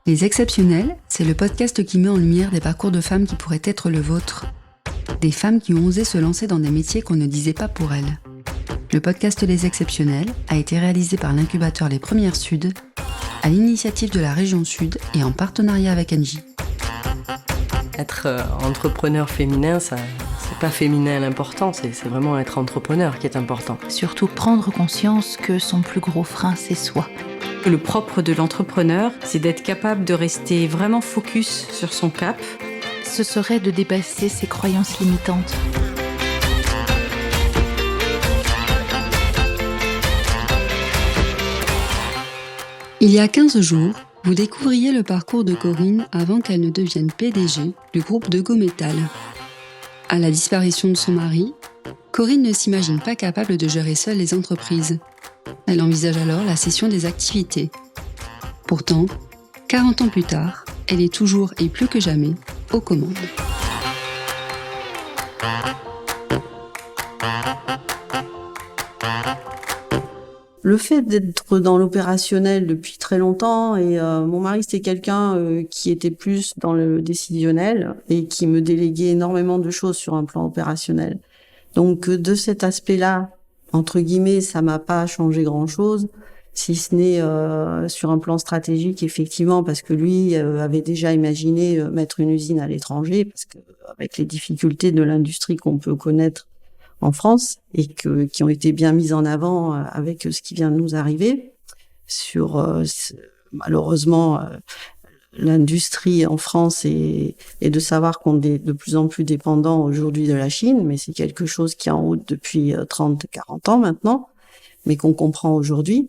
Les Exceptionnels, c'est le podcast qui met en lumière des parcours de femmes qui pourraient être le vôtre. Des femmes qui ont osé se lancer dans des métiers qu'on ne disait pas pour elles. Le podcast Les Exceptionnels a été réalisé par l'incubateur Les Premières Sud, à l'initiative de la région Sud et en partenariat avec Engie. Être entrepreneur féminin, c'est pas féminin à l'important, c'est vraiment être entrepreneur qui est important. Surtout prendre conscience que son plus gros frein, c'est soi. Le propre de l'entrepreneur, c'est d'être capable de rester vraiment focus sur son cap. Ce serait de dépasser ses croyances limitantes. Il y a 15 jours, vous découvriez le parcours de Corinne avant qu'elle ne devienne PDG du groupe Dego Metal. À la disparition de son mari, Corinne ne s'imagine pas capable de gérer seule les entreprises. Elle envisage alors la cession des activités. Pourtant, 40 ans plus tard, elle est toujours et plus que jamais aux commandes. Le fait d'être dans l'opérationnel depuis très longtemps, et mon mari c'était quelqu'un qui était plus dans le décisionnel et qui me déléguait énormément de choses sur un plan opérationnel. Donc de cet aspect-là, entre guillemets, ça m'a pas changé grand-chose, si ce n'est sur un plan stratégique, effectivement, parce que lui avait déjà imaginé mettre une usine à l'étranger, parce que avec les difficultés de l'industrie qu'on peut connaître en France et qui ont été bien mises en avant avec ce qui vient de nous arriver sur malheureusement l'industrie en France et de savoir qu'on est de plus en plus dépendant aujourd'hui de la Chine, mais c'est quelque chose qui est en route depuis 30-40 ans maintenant, mais qu'on comprend aujourd'hui.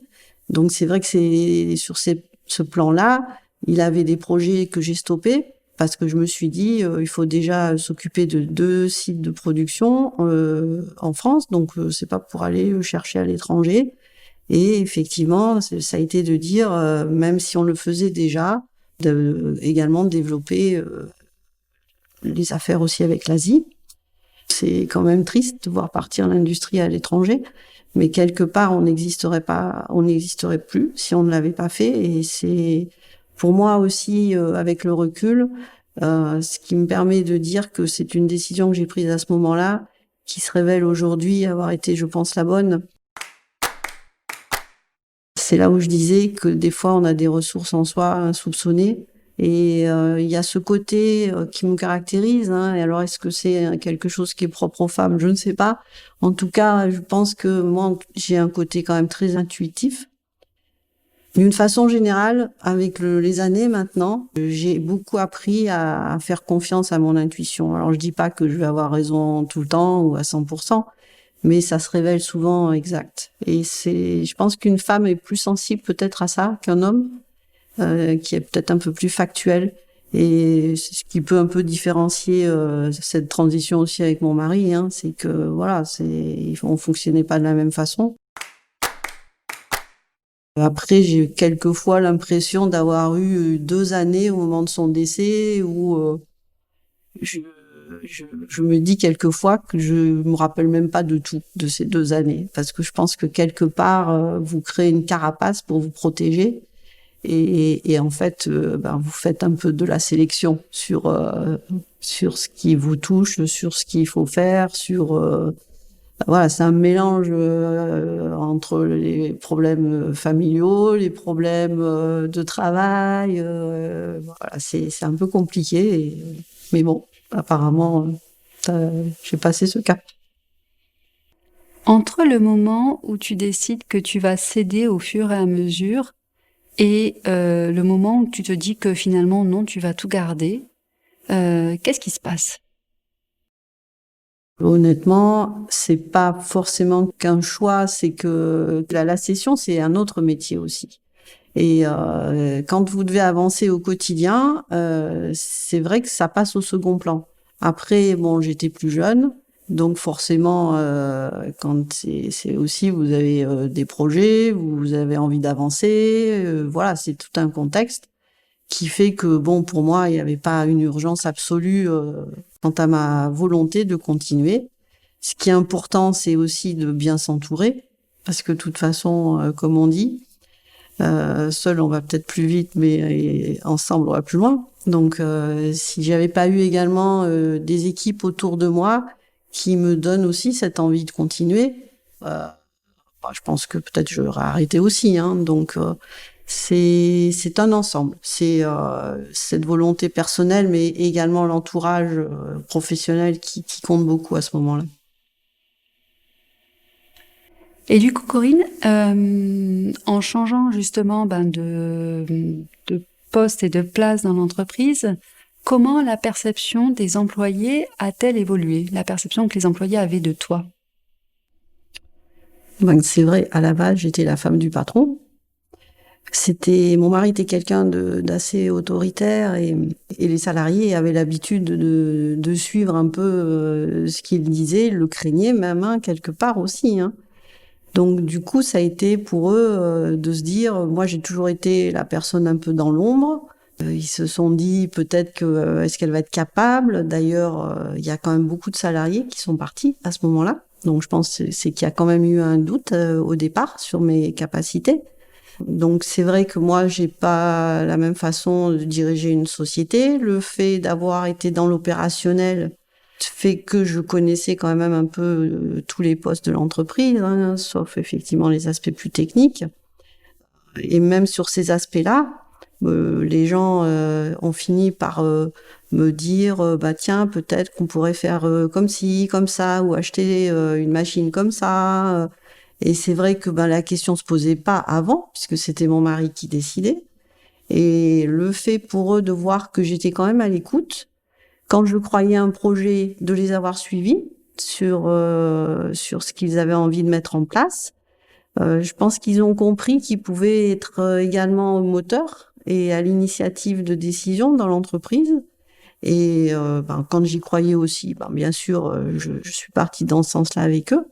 Donc c'est vrai que c'est sur ce plan-là, il avait des projets que j'ai stoppés parce que je me suis dit il faut déjà s'occuper de 2 sites de production en France, donc c'est pas pour aller chercher à l'étranger. Et effectivement, ça a été de dire même si on le faisait déjà, également développer les affaires aussi avec l'Asie. C'est quand même triste de voir partir l'industrie à l'étranger, mais quelque part on n'existerait plus si on ne l'avait pas fait. Et c'est pour moi aussi, avec le recul, ce qui me permet de dire que c'est une décision que j'ai prise à ce moment-là, qui se révèle aujourd'hui avoir été, je pense, la bonne. C'est là où je disais que des fois, on a des ressources en soi insoupçonnées. Et il y a ce côté qui me caractérise. Et alors, est-ce que c'est quelque chose qui est propre aux femmes? Je ne sais pas. En tout cas, je pense que moi, j'ai un côté quand même très intuitif. D'une façon générale, avec les années maintenant, j'ai beaucoup appris à faire confiance à mon intuition. Alors, je dis pas que je vais avoir raison tout le temps ou à 100%, mais ça se révèle souvent exact. Et je pense qu'une femme est plus sensible peut-être à ça qu'un homme, qui est peut-être un peu plus factuel. Et c'est ce qui peut un peu différencier cette transition aussi avec mon mari, c'est que voilà, on fonctionnait pas de la même façon. Après, j'ai quelquefois l'impression d'avoir eu 2 années au moment de son décès où je me dis quelquefois que je me rappelle même pas de tout de ces 2 années, parce que je pense que quelque part vous créez une carapace pour vous protéger et en fait vous faites un peu de la sélection sur ce qui vous touche, sur ce qu'il faut faire, voilà, c'est un mélange entre les problèmes familiaux, les problèmes de travail. Voilà, c'est un peu compliqué. Mais bon, apparemment, j'ai passé ce cap. Entre le moment où tu décides que tu vas céder au fur et à mesure et le moment où tu te dis que finalement, non, tu vas tout garder, qu'est-ce qui se passe ? Honnêtement, c'est pas forcément qu'un choix, c'est que la cession, c'est un autre métier aussi. Et quand vous devez avancer au quotidien, c'est vrai que ça passe au second plan. Après, bon, j'étais plus jeune, donc forcément, quand c'est aussi, vous avez des projets, vous avez envie d'avancer, voilà, c'est tout un contexte qui fait que, bon, pour moi, il n'y avait pas une urgence absolue quant à ma volonté de continuer. Ce qui est important, c'est aussi de bien s'entourer, parce que de toute façon, comme on dit, Seul, on va peut-être plus vite, mais ensemble, on va plus loin. Donc, si j'avais pas eu également des équipes autour de moi qui me donnent aussi cette envie de continuer, je pense que peut-être j'aurais arrêté aussi. Hein. Donc, c'est un ensemble. C'est cette volonté personnelle, mais également l'entourage professionnel qui compte beaucoup à ce moment-là. Et du coup, Corinne, en changeant justement de poste et de place dans l'entreprise, comment la perception des employés a-t-elle évolué? La perception que les employés avaient de toi? C'est vrai, à la base, j'étais la femme du patron. Mon mari était quelqu'un d'assez autoritaire et les salariés avaient l'habitude de suivre un peu ce qu'il disait, le craignaient même, hein, quelque part aussi, hein. Donc du coup, ça a été pour eux de se dire, moi j'ai toujours été la personne un peu dans l'ombre. Ils se sont dit peut-être que est-ce qu'elle va être capable. D'ailleurs, il y a quand même beaucoup de salariés qui sont partis à ce moment-là. Donc je pense c'est qu'il y a quand même eu un doute au départ sur mes capacités. Donc c'est vrai que moi j'ai pas la même façon de diriger une société. Le fait d'avoir été dans l'opérationnel fait que je connaissais quand même un peu tous les postes de l'entreprise, hein, sauf effectivement les aspects plus techniques. Et même sur ces aspects-là, les gens ont fini par me dire tiens, peut-être qu'on pourrait faire comme ci, comme ça, ou acheter une machine comme ça. Et c'est vrai que la question se posait pas avant, puisque c'était mon mari qui décidait. Et le fait pour eux de voir que j'étais quand même à l'écoute, quand je croyais un projet, de les avoir suivis sur ce qu'ils avaient envie de mettre en place. Je pense qu'ils ont compris qu'ils pouvaient être également au moteur et à l'initiative de décision dans l'entreprise. Et quand j'y croyais aussi, bien sûr, je suis partie dans ce sens-là avec eux.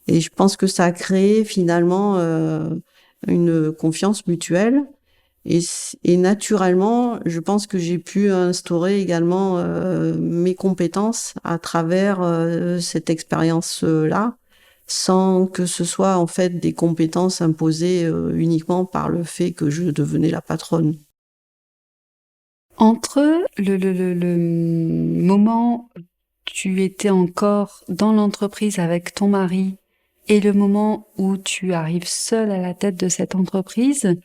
Et je pense que ça a créé finalement une confiance mutuelle. Et naturellement, je pense que j'ai pu instaurer également mes compétences à travers cette expérience-là, sans que ce soit en fait des compétences imposées uniquement par le fait que je devenais la patronne. Entre le moment où tu étais encore dans l'entreprise avec ton mari et le moment où tu arrives seule à la tête de cette entreprise,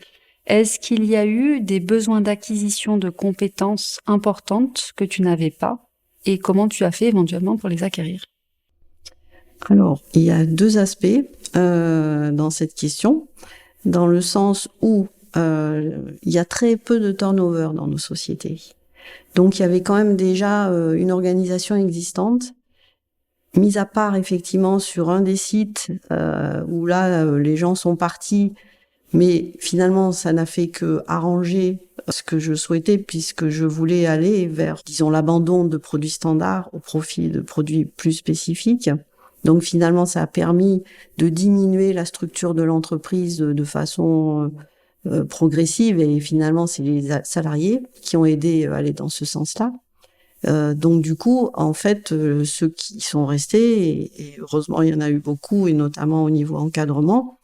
est-ce qu'il y a eu des besoins d'acquisition de compétences importantes que tu n'avais pas et comment tu as fait éventuellement pour les acquérir? Alors, il y a deux aspects dans cette question, dans le sens où il y a très peu de turnover dans nos sociétés. Donc, il y avait quand même déjà une organisation existante, mis à part effectivement sur un des sites où là, les gens sont partis. Mais finalement, ça n'a fait que arranger ce que je souhaitais, puisque je voulais aller vers, disons, l'abandon de produits standards au profit de produits plus spécifiques. Donc finalement, ça a permis de diminuer la structure de l'entreprise de façon progressive. Et finalement, c'est les salariés qui ont aidé à aller dans ce sens-là. Donc du coup, en fait, ceux qui sont restés, et heureusement, il y en a eu beaucoup, et notamment au niveau encadrement,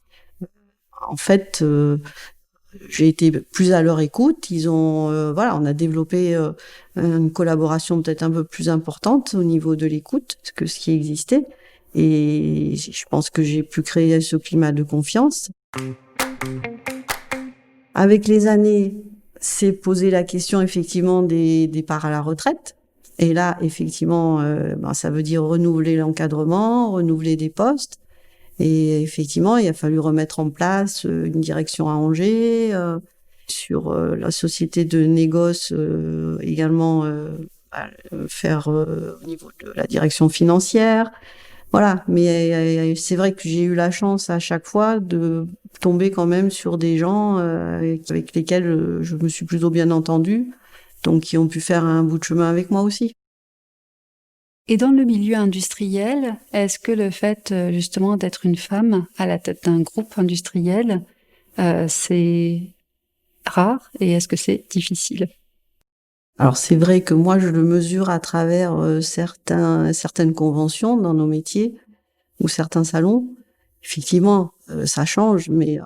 en fait, j'ai été plus à leur écoute. On a développé une collaboration peut-être un peu plus importante au niveau de l'écoute que ce qui existait. Et je pense que j'ai pu créer ce climat de confiance. Avec les années, s'est posé la question effectivement des départs à la retraite. Et là, effectivement, ça veut dire renouveler l'encadrement, renouveler des postes. Et effectivement, il a fallu remettre en place une direction à Angers, sur la société de négoce également faire au niveau de la direction financière. Voilà, mais c'est vrai que j'ai eu la chance à chaque fois de tomber quand même sur des gens avec lesquels je me suis plutôt bien entendue, donc qui ont pu faire un bout de chemin avec moi aussi. Et dans le milieu industriel, est-ce que le fait justement d'être une femme à la tête d'un groupe industriel, c'est rare et est-ce que c'est difficile? Alors c'est vrai que moi je le mesure à travers certaines conventions dans nos métiers ou certains salons. Effectivement, ça change, mais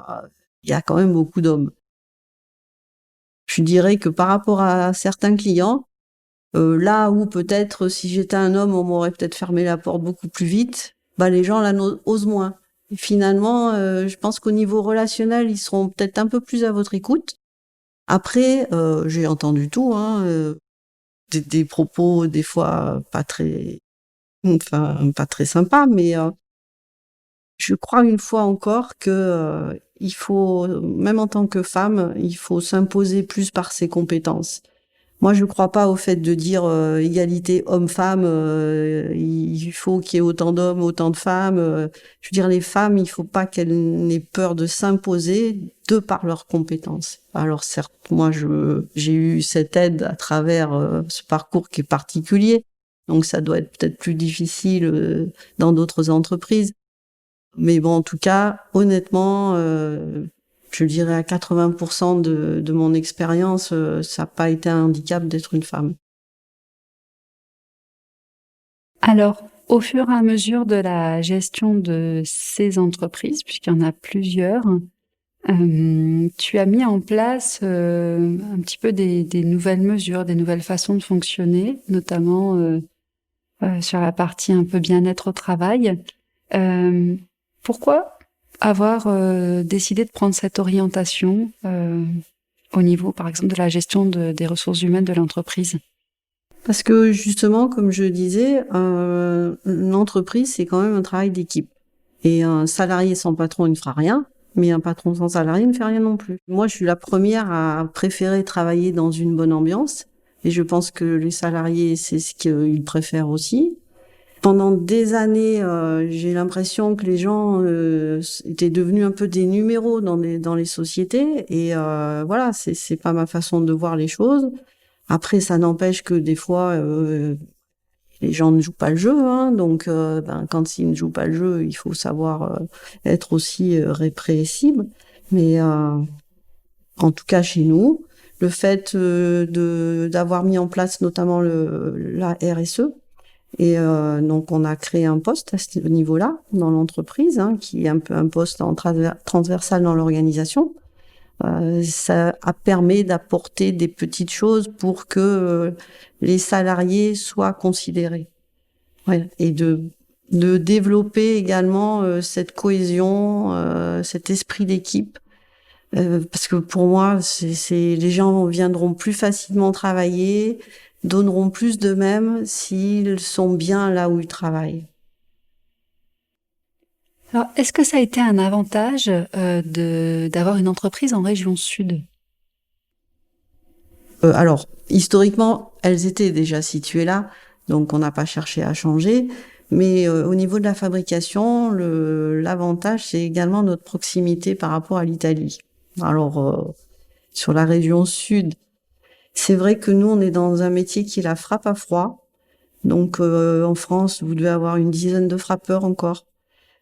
il y a quand même beaucoup d'hommes. Je dirais que par rapport à certains clients, là où peut-être si j'étais un homme, on m'aurait peut-être fermé la porte beaucoup plus vite, bah les gens là osent moins. Et finalement, je pense qu'au niveau relationnel, ils seront peut-être un peu plus à votre écoute. Après, j'ai entendu tout, hein, des propos des fois pas très sympas, mais je crois une fois encore que il faut, même en tant que femme, il faut s'imposer plus par ses compétences. Moi, je ne crois pas au fait de dire égalité homme-femme, il faut qu'il y ait autant d'hommes, autant de femmes. Je veux dire, les femmes, il ne faut pas qu'elles n'aient peur de s'imposer de par leurs compétences. Alors certes, moi, j'ai eu cette aide à travers ce parcours qui est particulier, donc ça doit être peut-être plus difficile dans d'autres entreprises. Mais bon, en tout cas, honnêtement, je dirais à 80% de mon expérience, ça n'a pas été un handicap d'être une femme. Alors, au fur et à mesure de la gestion de ces entreprises, puisqu'il y en a plusieurs, tu as mis en place un petit peu des nouvelles mesures, des nouvelles façons de fonctionner, notamment sur la partie un peu bien-être au travail. Pourquoi avoir décidé de prendre cette orientation au niveau, par exemple, de la gestion des ressources humaines de l'entreprise? Parce que justement, comme je disais, une entreprise, c'est quand même un travail d'équipe. Et un salarié sans patron, il ne fera rien, mais un patron sans salarié ne fait rien non plus. Moi, je suis la première à préférer travailler dans une bonne ambiance, et je pense que les salariés, c'est ce qu'ils préfèrent aussi. Pendant des années, j'ai l'impression que les gens étaient devenus un peu des numéros dans les sociétés, et voilà, c'est pas ma façon de voir les choses. Après, ça n'empêche que des fois, les gens ne jouent pas le jeu, hein, donc quand ils ne jouent pas le jeu, il faut savoir être aussi répréhensible. Mais en tout cas, chez nous, le fait d'avoir mis en place notamment la RSE, et donc on a créé un poste à ce niveau-là dans l'entreprise, hein, qui est un peu un poste transversal dans l'organisation. Ça permet d'apporter des petites choses pour que les salariés soient considérés. Ouais, et de développer également cette cohésion, cet esprit d'équipe. Parce que pour moi, les gens viendront plus facilement travailler, donneront plus d'eux-mêmes s'ils sont bien là où ils travaillent. Alors, est-ce que ça a été un avantage d'avoir une entreprise en région sud? Alors, historiquement, elles étaient déjà situées là, donc on n'a pas cherché à changer. Mais au niveau de la fabrication, l'avantage, c'est également notre proximité par rapport à l'Italie. Alors, sur la région sud, c'est vrai que nous, on est dans un métier qui est la frappe à froid. Donc, en France, vous devez avoir une dizaine de frappeurs encore.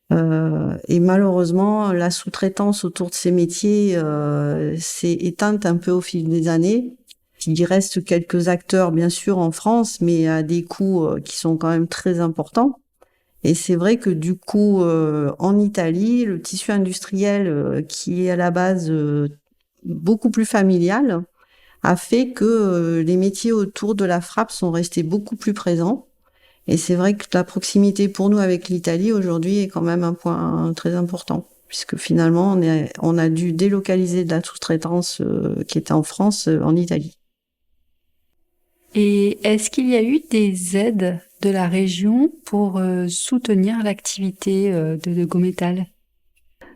Et malheureusement, la sous-traitance autour de ces métiers s'est éteinte un peu au fil des années. Il reste quelques acteurs, bien sûr, en France, mais à des coûts qui sont quand même très importants. Et c'est vrai que du coup, en Italie, le tissu industriel, qui est à la base beaucoup plus familial, a fait que les métiers autour de la frappe sont restés beaucoup plus présents. Et c'est vrai que la proximité pour nous avec l'Italie aujourd'hui est quand même un point très important, puisque finalement on a dû délocaliser de la sous-traitance qui était en France en Italie. Et est-ce qu'il y a eu des aides de la région pour soutenir l'activité de GoMétal?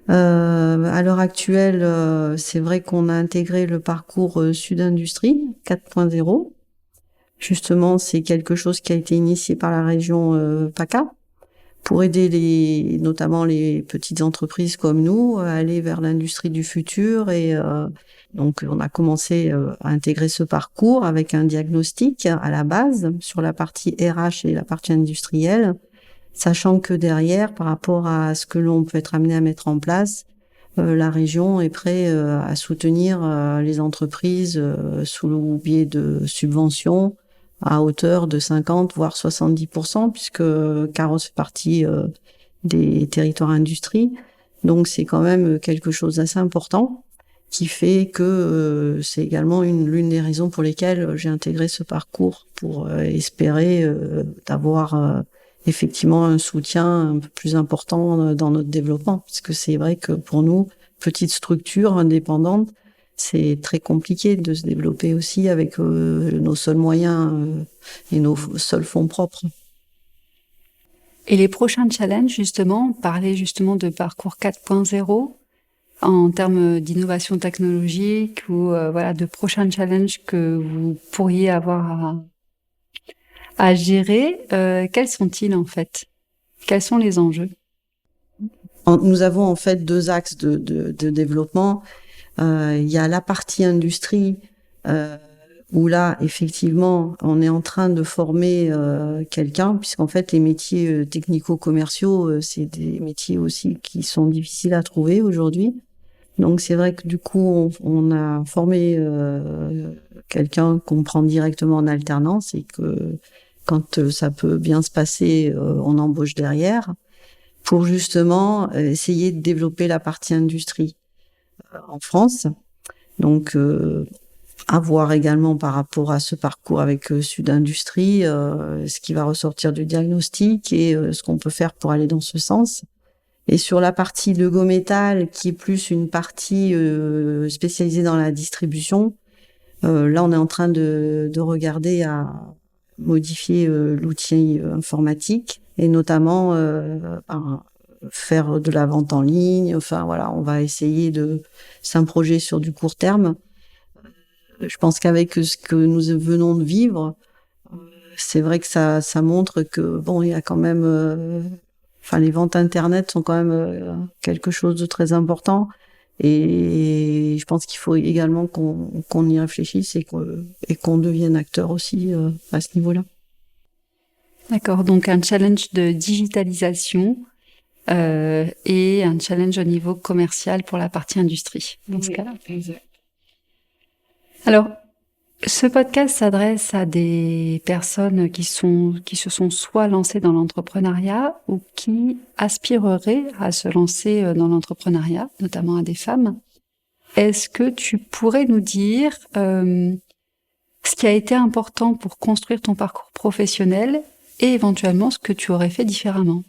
À l'heure actuelle, c'est vrai qu'on a intégré le parcours Sud Industrie 4.0. Justement, c'est quelque chose qui a été initié par la région PACA pour aider notamment les petites entreprises comme nous à aller vers l'industrie du futur. Et donc, on a commencé à intégrer ce parcours avec un diagnostic à la base sur la partie RH et la partie industrielle, sachant que derrière, par rapport à ce que l'on peut être amené à mettre en place, la région est prête à soutenir les entreprises sous le biais de subventions à hauteur de 50 voire 70%, puisque Carros fait partie des territoires industrie. Donc c'est quand même quelque chose d'assez important qui fait que c'est également l'une des raisons pour lesquelles j'ai intégré ce parcours pour espérer d'avoir effectivement un soutien un peu plus important dans notre développement. Parce que c'est vrai que pour nous, petite structure indépendante, c'est très compliqué de se développer aussi avec nos seuls moyens et nos seuls fonds propres. Et les prochains challenges, justement, parler justement de parcours 4.0 en termes d'innovation technologique ou voilà, de prochains challenges que vous pourriez avoir à gérer, quels sont-ils en fait? Quels sont les enjeux? Nous avons en fait deux axes de développement. Il y a la partie industrie où là, effectivement, on est en train de former quelqu'un, puisqu'en fait, les métiers technico-commerciaux, c'est des métiers aussi qui sont difficiles à trouver aujourd'hui. Donc, c'est vrai que du coup, on a formé quelqu'un qu'on prend directement en alternance et que quand ça peut bien se passer, on embauche derrière pour justement essayer de développer la partie industrie en France. Donc, à voir également par rapport à ce parcours avec Sud Industrie, ce qui va ressortir du diagnostic et ce qu'on peut faire pour aller dans ce sens. Et sur la partie de Gometal, qui est plus une partie spécialisée dans la distribution, là on est en train de regarder à modifier l'outil informatique et notamment faire de la vente en ligne. Enfin voilà, on va essayer c'est un projet sur du court terme. Je pense qu'avec ce que nous venons de vivre, c'est vrai que ça montre que bon, il y a quand même, les ventes internet sont quand même quelque chose de très important. Et je pense qu'il faut également qu'on y réfléchisse et qu'on devienne acteur aussi à ce niveau-là. D'accord, donc un challenge de digitalisation et un challenge au niveau commercial pour la partie industrie, dans ce cas-là. Exact. Alors, ce podcast s'adresse à des personnes qui se sont soit lancées dans l'entrepreneuriat ou qui aspireraient à se lancer dans l'entrepreneuriat, notamment à des femmes. Est-ce que tu pourrais nous dire ce qui a été important pour construire ton parcours professionnel et éventuellement ce que tu aurais fait différemment?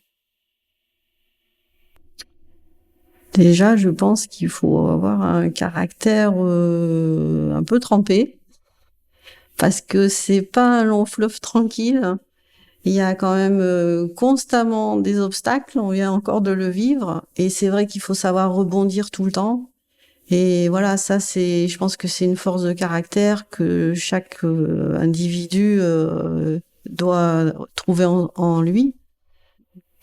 Déjà, je pense qu'il faut avoir un caractère un peu trempé, parce que c'est pas un long fleuve tranquille. Il y a quand même constamment des obstacles, on vient encore de le vivre, et c'est vrai qu'il faut savoir rebondir tout le temps. Et voilà, ça je pense que c'est une force de caractère que chaque individu doit trouver en lui.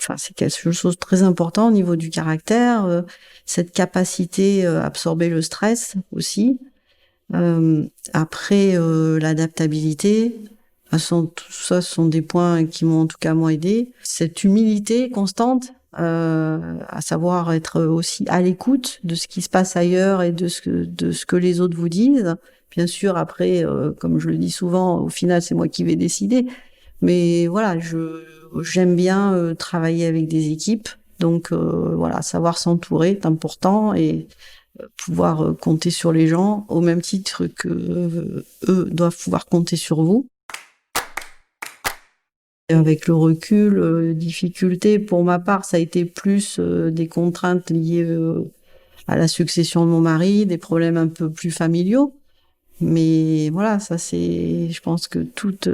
Enfin, c'est quelque chose de très important au niveau du caractère, cette capacité à absorber le stress aussi. Après, l'adaptabilité, tout ça sont des points qui m'ont en tout cas moi aidé. Cette humilité constante, à savoir être aussi à l'écoute de ce qui se passe ailleurs et de ce que les autres vous disent. Bien sûr, après, comme je le dis souvent, au final, c'est moi qui vais décider. Mais voilà, j'aime bien travailler avec des équipes. Donc voilà, savoir s'entourer est important et pouvoir compter sur les gens au même titre que eux doivent pouvoir compter sur vous. Et avec le recul, difficulté, pour ma part, ça a été plus des contraintes liées à la succession de mon mari, des problèmes un peu plus familiaux. Mais voilà, ça je je pense que toute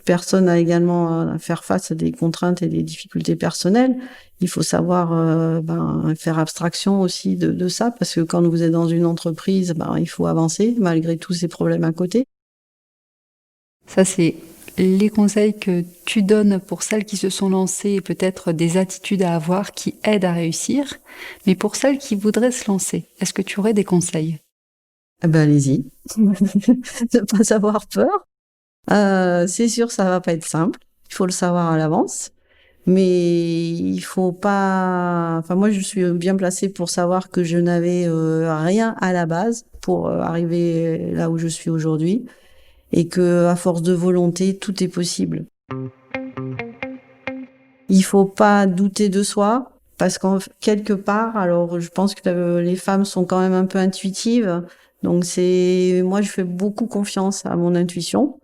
personne a également à faire face à des contraintes et des difficultés personnelles. Il faut savoir faire abstraction aussi de ça, parce que quand vous êtes dans une entreprise, il faut avancer malgré tous ces problèmes à côté. Ça, c'est les conseils que tu donnes pour celles qui se sont lancées et peut-être des attitudes à avoir qui aident à réussir. Mais pour celles qui voudraient se lancer, est-ce que tu aurais des conseils? Allez-y. Ne pas avoir peur. C'est sûr, ça va pas être simple. Il faut le savoir à l'avance. Mais il faut pas... Enfin, moi, je suis bien placée pour savoir que je n'avais rien à la base pour arriver là où je suis aujourd'hui. Et que, à force de volonté, tout est possible. Il faut pas douter de soi. parce qu'en quelque part, alors je pense que les femmes sont quand même un peu intuitives, donc moi je fais beaucoup confiance à mon intuition.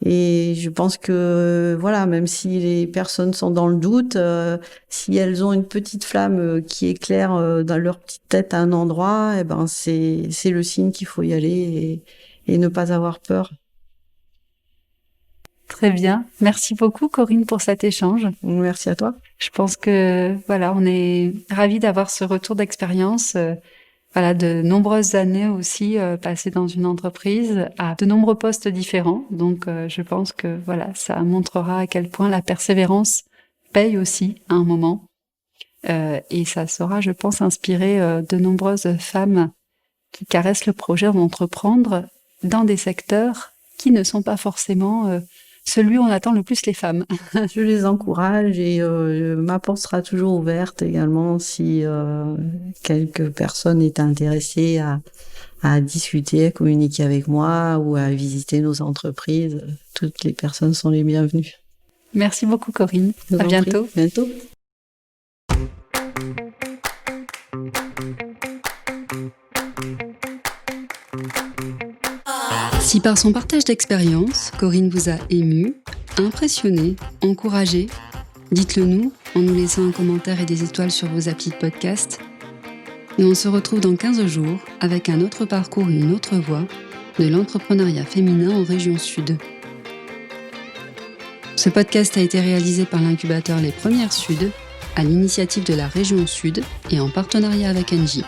Et je pense que voilà, même si les personnes sont dans le doute, si elles ont une petite flamme qui éclaire dans leur petite tête à un endroit, eh ben c'est le signe qu'il faut y aller et ne pas avoir peur. Très bien. Merci beaucoup, Corinne, pour cet échange. Merci à toi. Je pense que voilà, on est ravis d'avoir ce retour d'expérience. Voilà, de nombreuses années aussi passées dans une entreprise à de nombreux postes différents. Donc, je pense que voilà, ça montrera à quel point la persévérance paye aussi à un moment. Et ça saura, je pense, inspirer de nombreuses femmes qui caressent le projet d'entreprendre dans des secteurs qui ne sont pas forcément celui où on attend le plus les femmes. Je les encourage et ma porte sera toujours ouverte également si quelques personnes étaient intéressées à discuter, à communiquer avec moi ou à visiter nos entreprises. Toutes les personnes sont les bienvenues. Merci beaucoup, Corinne. À bientôt. Bientôt. Si par son partage d'expérience, Corinne vous a ému, impressionné, encouragé, dites-le nous en nous laissant un commentaire et des étoiles sur vos applis de podcast. Et on se retrouve dans 15 jours avec un autre parcours et une autre voie de l'entrepreneuriat féminin en région Sud. Ce podcast a été réalisé par l'incubateur Les Premières Sud, à l'initiative de la région Sud et en partenariat avec Engie.